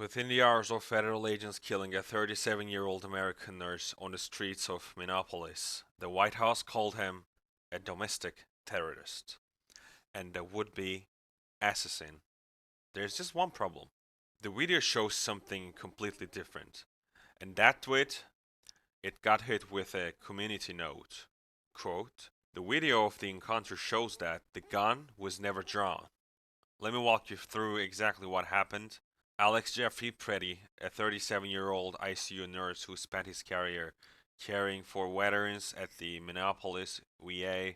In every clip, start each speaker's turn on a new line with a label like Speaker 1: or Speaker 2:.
Speaker 1: Within the hours of federal agents killing a 37-year-old American nurse on the streets of Minneapolis, the White House called him a domestic terrorist and a would-be assassin. There's just one problem. The video shows something completely different, and that tweet, it got hit with a community note. Quote, the video of the encounter shows that the gun was never drawn. Let me walk you through exactly what happened. Alex Jeffrey Preddy, a 37-year-old ICU nurse who spent his career caring for veterans at the Minneapolis VA,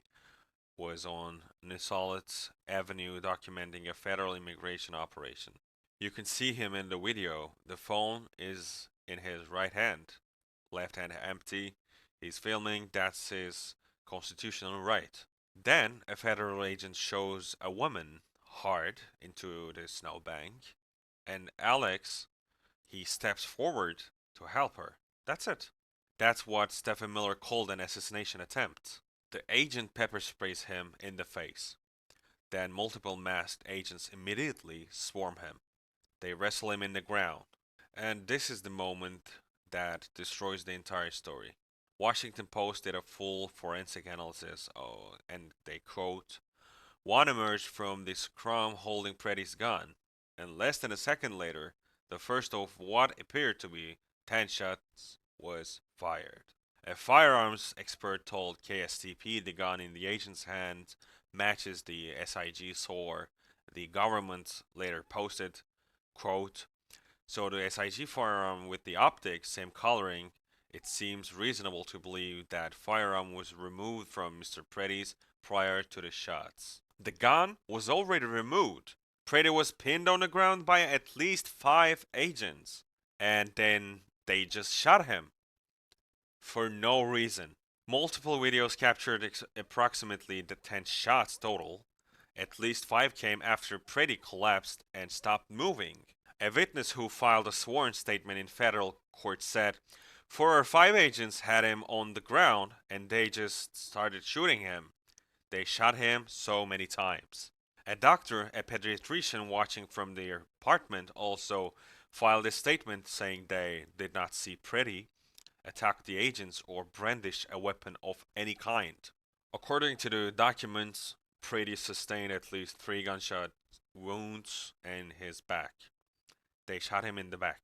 Speaker 1: was on Nisollet Avenue documenting a federal immigration operation. You can see him in the video. The phone is in his right hand, left hand empty. He's filming. That's his constitutional right. Then a federal agent shows a woman hard into the snowbank, and Alex, he steps forward to help her. That's it. That's what Stephen Miller called an assassination attempt. The agent pepper sprays him in the face. Then multiple masked agents immediately swarm him. They wrestle him in the ground. And this is the moment that destroys the entire story. Washington Post did a full forensic analysis, and they quote, one emerged from the scrum holding Preddy's gun, and less than a second later, the first of what appeared to be 10 shots was fired. A firearms expert told KSTP the gun in the agent's hand matches the SIG SOAR. The government later posted, quote, so the SIG firearm with the optics, same coloring, it seems reasonable to believe that firearm was removed from Mr. Preddy's prior to the shots. The gun was already removed. Preddy was pinned on the ground by at least 5 agents, and then they just shot him for no reason. Multiple videos captured approximately the 10 shots total. At least 5 came after Preddy collapsed and stopped moving. A witness who filed a sworn statement in federal court said, 4 or 5 agents had him on the ground and they just started shooting him. They shot him so many times. A doctor, a pediatrician watching from their apartment, also filed a statement saying they did not see Preddy attack the agents or brandish a weapon of any kind. According to the documents, Preddy sustained at least 3 gunshot wounds in his back. They shot him in the back.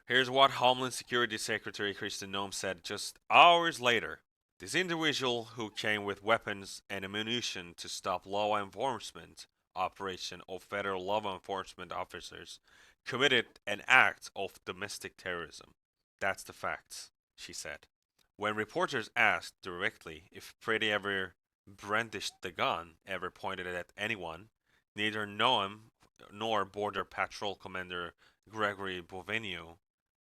Speaker 1: Here's what Homeland Security Secretary Kristen Noem said just hours later. This individual who came with weapons and ammunition to stop law enforcement operation of federal law enforcement officers committed an act of domestic terrorism. That's the facts, she said. When reporters asked directly if Preddy ever brandished the gun, ever pointed it at anyone, neither Noem nor Border Patrol Commander Gregory Bovenio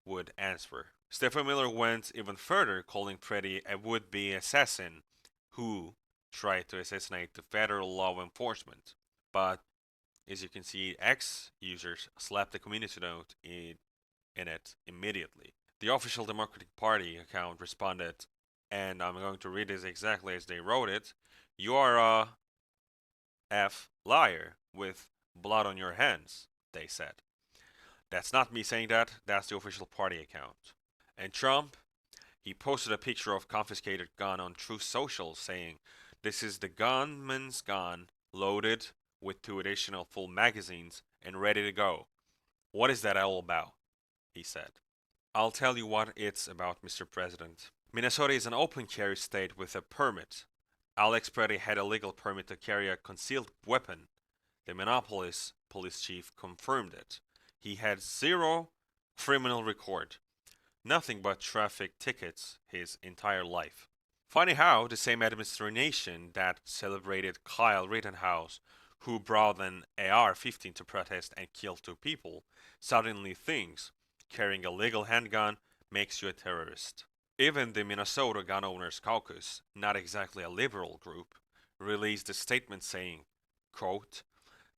Speaker 1: would answer. Stephen Miller went even further, calling Preddy a would-be assassin who tried to assassinate the federal law enforcement. But as you can see, X users slapped the community note in it immediately. The official Democratic Party account responded, and I'm going to read this exactly as they wrote it. You are a F liar with blood on your hands, they said. That's not me saying that, that's the official party account. And Trump, he posted a picture of confiscated gun on Truth Social saying, this is the gunman's gun, loaded with 2 additional full magazines and ready to go. What is that all about? He said. I'll tell you what it's about, Mr. President. Minnesota is an open carry state with a permit. Alex Preddy had a legal permit to carry a concealed weapon. The Minneapolis police chief confirmed it. He had 0 criminal record. Nothing but traffic tickets his entire life. Funny how the same administration that celebrated Kyle Rittenhouse, who brought an AR-15 to protest and killed 2 people, suddenly thinks carrying a legal handgun makes you a terrorist. Even the Minnesota Gun Owners Caucus, not exactly a liberal group, released a statement saying, quote,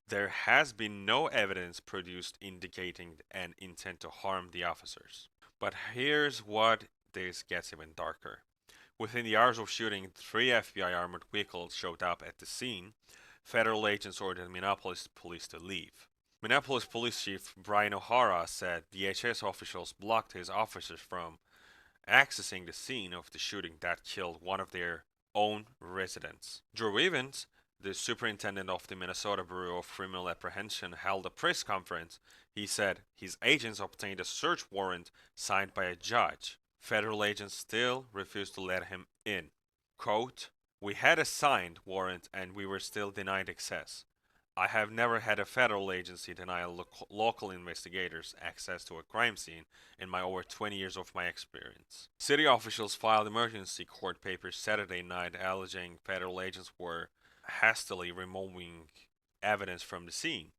Speaker 1: there has been no evidence produced indicating an intent to harm the officers. But here's what this gets even darker. Within the hours of shooting, 3 FBI armored vehicles showed up at the scene. Federal agents ordered Minneapolis police to leave. Minneapolis Police Chief Brian O'Hara said DHS officials blocked his officers from accessing the scene of the shooting that killed one of their own residents. Drew Evans, the superintendent of the Minnesota Bureau of Criminal Apprehension, held a press conference. He said his agents obtained a search warrant signed by a judge. Federal agents still refused to let him in. Quote, "We had a signed warrant and we were still denied access. I have never had a federal agency deny local investigators access to a crime scene in my over 20 years of my experience." City officials filed emergency court papers Saturday night alleging federal agents were hastily removing evidence from the scene,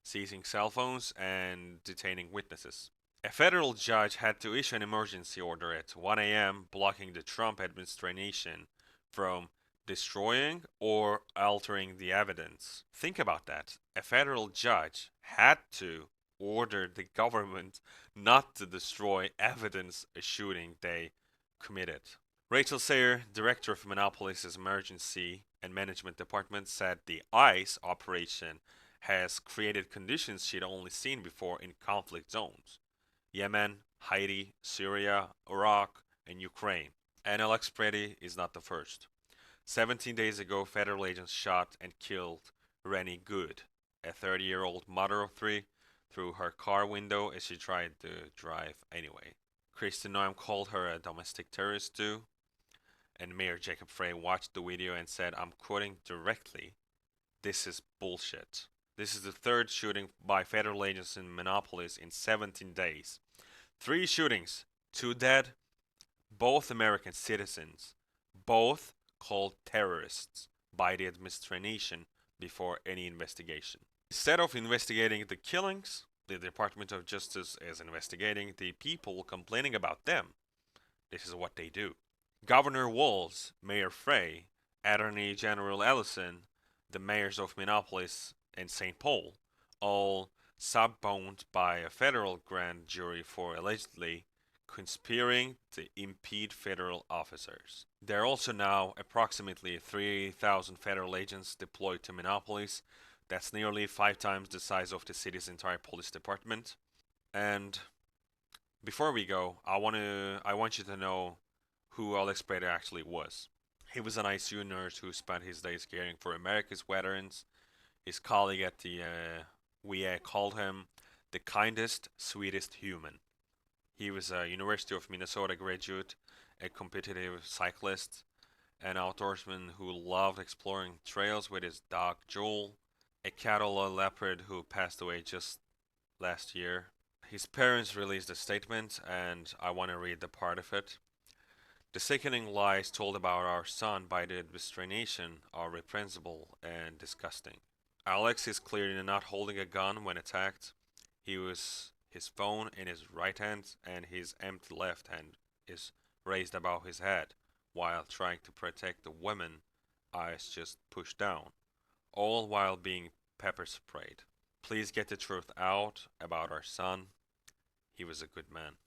Speaker 1: seizing cell phones, and detaining witnesses. A federal judge had to issue an emergency order at 1 a.m., blocking the Trump administration from destroying or altering the evidence. Think about that. A federal judge had to order the government not to destroy evidence a shooting they committed. Rachel Sayer, director of Minneapolis' Emergency and Management Department, said the ICE operation has created conditions she'd only seen before in conflict zones: Yemen, Haiti, Syria, Iraq, and Ukraine. And Alex Preddy is not the first. 17 days ago, federal agents shot and killed Rennie Good, a 30-year-old mother of three, through her car window as she tried to drive anyway. Kristi Noem called her a domestic terrorist too, and Mayor Jacob Frey watched the video and said, I'm quoting directly, "This is bullshit." This is the third shooting by federal agents in Minneapolis in 17 days. 3 shootings, 2 dead, both American citizens, both called terrorists by the administration before any investigation. Instead of investigating the killings, the Department of Justice is investigating the people complaining about them. This is what they do. Governor Walz, Mayor Frey, Attorney General Ellison, the mayors of Minneapolis and St. Paul, all subboned by a federal grand jury for allegedly conspiring to impede federal officers. There are also now approximately 3,000 federal agents deployed to Minneapolis. That's nearly 5 times the size of the city's entire police department. And before we go, I want you to know who Alex Prater actually was. He was an ICU nurse who spent his days caring for America's veterans. His colleague at the VA called him the kindest, sweetest human. He was a University of Minnesota graduate, a competitive cyclist, an outdoorsman who loved exploring trails with his dog Joel, a cattle leopard who passed away just last year. His parents released a statement, and I want to read the part of it. "The sickening lies told about our son by the administration are reprehensible and disgusting. Alex is clearly not holding a gun when attacked. He was his phone in his right hand and his empty left hand is raised above his head while trying to protect the women, eyes just pushed down, all while being pepper sprayed. Please get the truth out about our son. He was a good man."